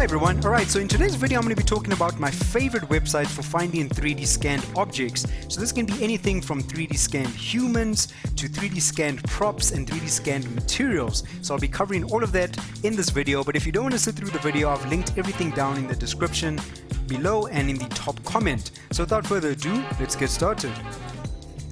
Hi everyone. Alright, so in today's video I'm going to be talking about my favorite websites for finding 3D scanned objects. So this can be anything from 3D scanned humans to 3D scanned props and 3D scanned materials. So I'll be covering all of that in this video, but if you don't want to sit through the video, I've linked everything down in the description below and in the top comment. So without further ado, let's get started.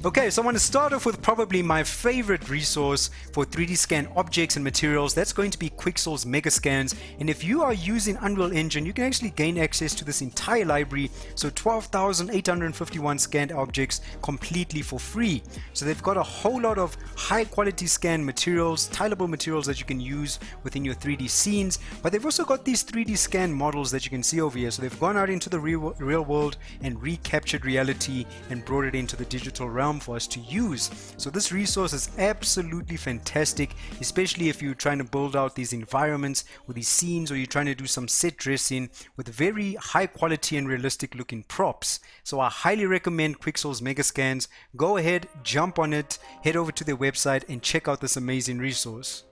Okay, so I want to start off with probably my favorite resource for 3D scan objects and materials. That's going to be QuickSource Megascans. And if you are using Unreal Engine, you can actually gain access to this entire library. So 12,851 scanned objects completely for free. So they've got a whole lot of high quality scan materials, tileable materials that you can use within your 3D scenes. But they've also got these 3D scan models that you can see over here. So they've gone out into the real world and recaptured reality and brought it into the digital realm for us to use. So this resource is absolutely fantastic, especially if you're trying to build out these environments with these scenes, or you're trying to do some set dressing with very high quality and realistic looking props. So I highly recommend QuickSource Megascans. Go ahead, jump on it, head over to their website and check out this amazing resource.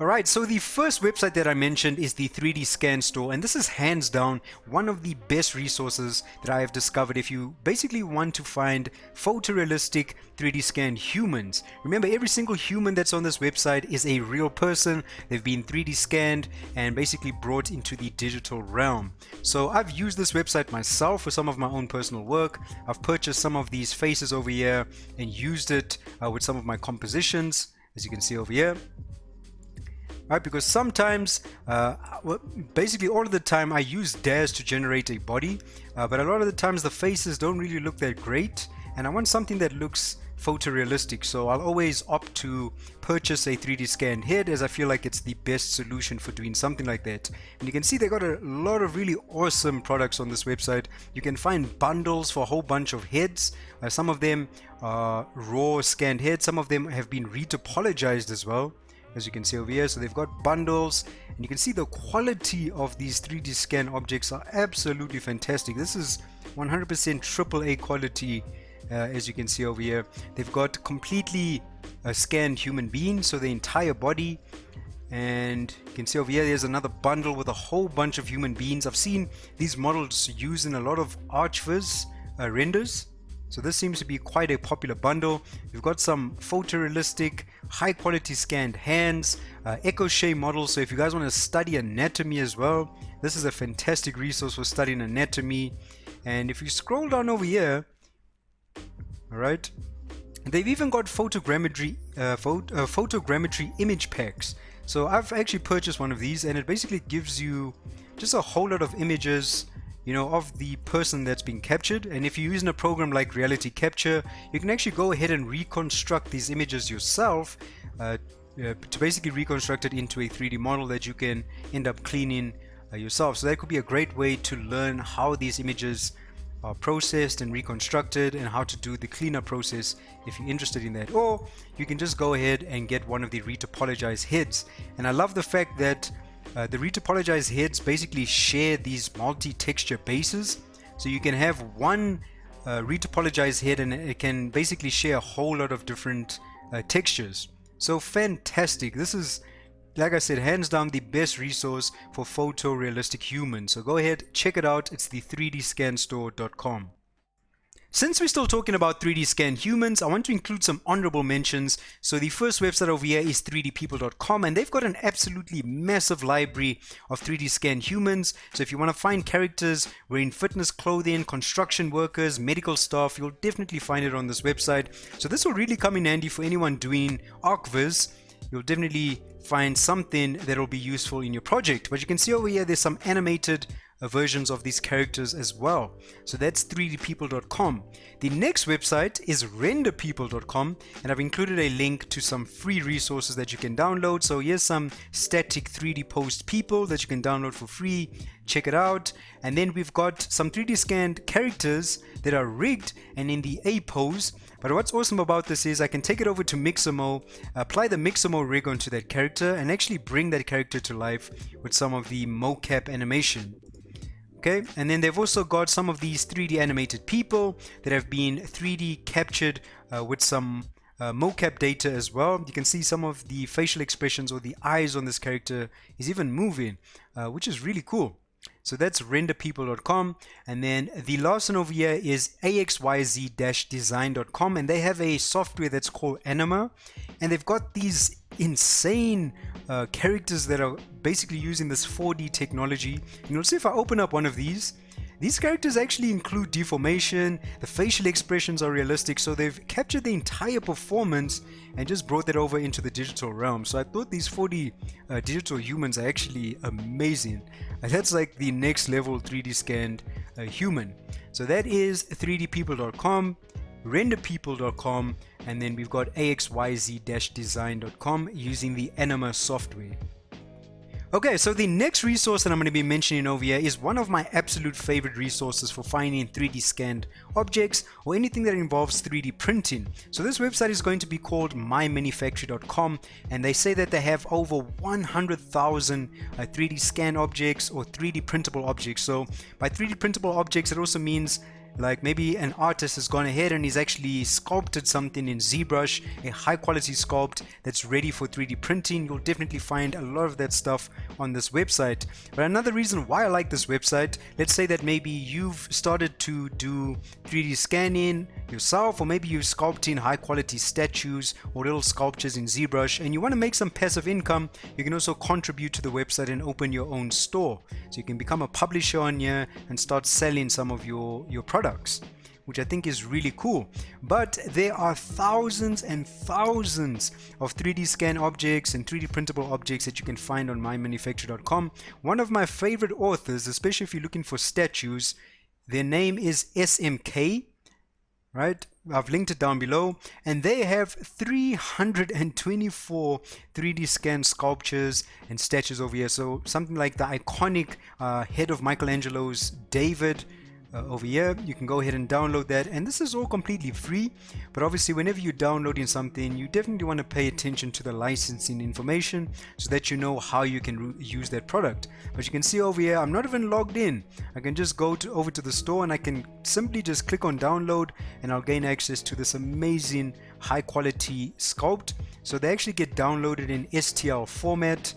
Alright, so the first website that I mentioned is the 3D Scan Store, and this is hands down one of the best resources that I have discovered if you basically want to find photorealistic 3D scanned humans. Remember, every single human that's on this website is a real person. They've been 3D scanned and basically brought into the digital realm. So I've used this website myself for some of my own personal work. I've purchased some of these faces over here and used it with some of my compositions, as you can see over here. Right, because sometimes, basically all of the time I use DAZ to generate a body, but a lot of the times the faces don't really look that great, and I want something that looks photorealistic. So I'll always opt to purchase a 3D scanned head, as I feel like it's the best solution for doing something like that. And you can see they got a lot of really awesome products on this website. You can find bundles for a whole bunch of heads. Some of them are raw scanned heads, some of them have been retopologized as well, as you can see over here. So they've got bundles, and you can see the quality of these 3D scan objects are absolutely fantastic. This is 100% AAA quality, as you can see over here. They've got completely scanned human beings, so the entire body. And you can see over here there's another bundle with a whole bunch of human beings. I've seen these models used in a lot of Archviz renders. So this seems to be quite a popular bundle. We've got some photorealistic, high quality scanned hands, echo shade models. So if you guys want to study anatomy as well, this is a fantastic resource for studying anatomy. And if you scroll down over here, all right, they've even got photogrammetry image packs. So I've actually purchased one of these, and it basically gives you just a whole lot of images, you know, of the person that's being captured. And if you're using a program like Reality Capture, you can actually go ahead and reconstruct these images yourself, to basically reconstruct it into a 3D model that you can end up cleaning yourself. So that could be a great way to learn how these images are processed and reconstructed, and how to do the cleanup process if you're interested in that. Or you can just go ahead and get one of the retopologized heads. And I love the fact that the retopologized heads basically share these multi-texture bases. So you can have one retopologized head and it can basically share a whole lot of different textures. So fantastic. This is, like I said, hands down the best resource for photorealistic humans. So go ahead, check it out. It's the 3dscanstore.com. Since we're still talking about 3D scanned humans, I want to include some honorable mentions. So the first website over here is 3dpeople.com, and they've got an absolutely massive library of 3D scanned humans. So if you want to find characters wearing fitness clothing, construction workers, medical staff, you'll definitely find it on this website. So this will really come in handy for anyone doing ArcViz. You'll definitely find something that will be useful in your project. But you can see over here there's some animated versions of these characters as well. So that's 3dpeople.com. The next website is renderpeople.com, and I've included a link to some free resources that you can download. So here's some static 3D post people that you can download for free. Check it out. And then we've got some 3D scanned characters that are rigged and in the A pose. But what's awesome about this is I can take it over to Mixamo, apply the Mixamo rig onto that character, and actually bring that character to life with some of the mocap animation. Okay, and then they've also got some of these 3D animated people that have been 3D captured with some mocap data as well. You can see some of the facial expressions or the eyes on this character is even moving, which is really cool. So that's renderpeople.com, and then the last one over here is axyz-design.com, and they have a software that's called Anima, and they've got these insane characters that are basically using this 4D technology. And you'll see if I open up one of these characters actually include deformation, the facial expressions are realistic, so they've captured the entire performance and just brought that over into the digital realm. So I thought these 4D digital humans are actually amazing. That's like the next level 3D scanned human. So that is 3dpeople.com, renderpeople.com, and then we've got axyz-design.com using the Anima software. Okay, so the next resource that I'm going to be mentioning over here is one of my absolute favorite resources for finding 3D scanned objects or anything that involves 3D printing. So this website is going to be called Mymanufacture.com, and they say that they have over 100,000 3D scan objects or 3D printable objects. So by 3D printable objects, it also means like maybe an artist has gone ahead and he's actually sculpted something in ZBrush, a high quality sculpt that's ready for 3D printing. You'll definitely find a lot of that stuff on this website. But another reason why I like this website, let's say that maybe you've started to do 3D scanning yourself, or maybe you're sculpting high quality statues or little sculptures in ZBrush and you want to make some passive income. You can also contribute to the website and open your own store. So you can become a publisher on here and start selling some of your products, which I think is really cool. But there are thousands and thousands of 3D scan objects and 3D printable objects that you can find on mymanufacture.com. One of my favorite authors, especially if you're looking for statues, their name is SMK, right? I've linked it down below, and they have 324 3D scan sculptures and statues over here. So something like the iconic head of Michelangelo's David over here, you can go ahead and download that, and this is all completely free. But obviously whenever you're downloading something, you definitely want to pay attention to the licensing information so that you know how you can use that product. But you can see over here, I'm not even logged in. I can just go over to the store and I can simply just click on download, and I'll gain access to this amazing high quality sculpt. So they actually get downloaded in STL format,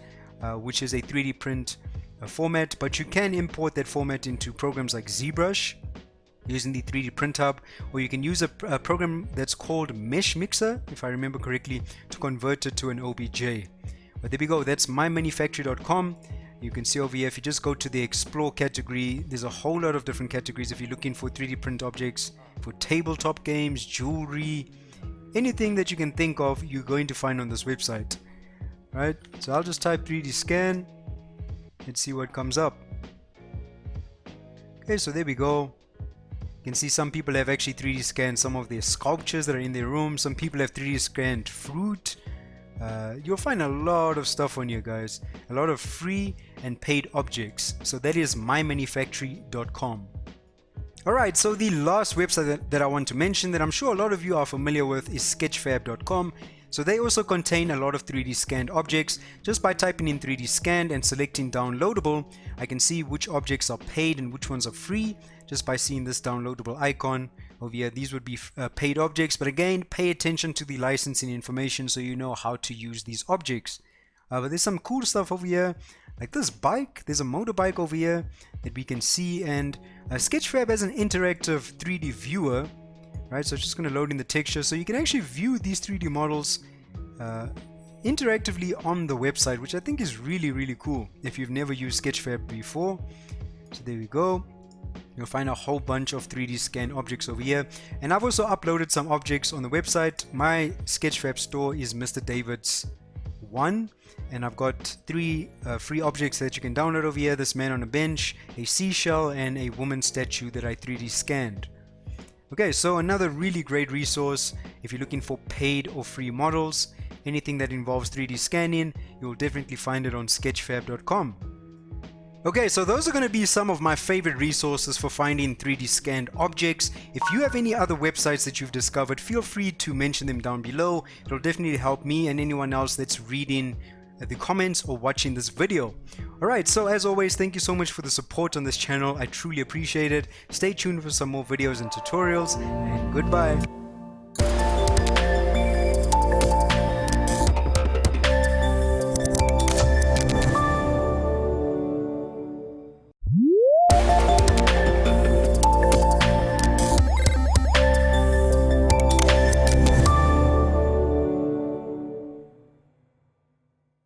which is a 3D print format, but you can import that format into programs like ZBrush using the 3D print hub, or you can use a program that's called Mesh Mixer, if I remember correctly, to convert it to an OBJ. But there we go, that's mymanufacture.com. You can see over here, if you just go to the explore category, there's a whole lot of different categories. If you're looking for 3D print objects for tabletop games, jewelry, anything that you can think of, you're going to find on this website. Right, so I'll just type 3D scan. Let's see what comes up. Okay, so there we go. You can see some people have actually 3D scanned some of their sculptures that are in their room. Some people have 3D scanned fruit. You'll find a lot of stuff on here, guys. A lot of free and paid objects. So that is mymanufacture.com. Alright, so the last website that I want to mention that I'm sure a lot of you are familiar with is Sketchfab.com. So they also contain a lot of 3D scanned objects. Just by typing in 3D scanned and selecting downloadable, I can see which objects are paid and which ones are free just by seeing this downloadable icon over here. These would be paid objects, but again, pay attention to the licensing information so you know how to use these objects. But there's some cool stuff over here, like this bike. There's a motorbike over here that we can see, and Sketchfab has an interactive 3D viewer. Right, so it's just going to load in the texture, so you can actually view these 3D models interactively on the website, which I think is really cool if you've never used Sketchfab before. So there we go. You'll find a whole bunch of 3D scan objects over here, and I've also uploaded some objects on the website. My Sketchfab store is Mr. David's 1, and I've got 3 free objects that you can download over here. This man on a bench, a seashell, and a woman statue that I 3D scanned. Okay, so another really great resource if you're looking for paid or free models. Anything that involves 3D scanning, you'll definitely find it on sketchfab.com. Okay, so those are going to be some of my favorite resources for finding 3D scanned objects. If you have any other websites that you've discovered, feel free to mention them down below. It'll definitely help me and anyone else that's reading the comments or watching this video. Alright, so as always, thank you so much for the support on this channel. I truly appreciate it. Stay tuned for some more videos and tutorials, and goodbye.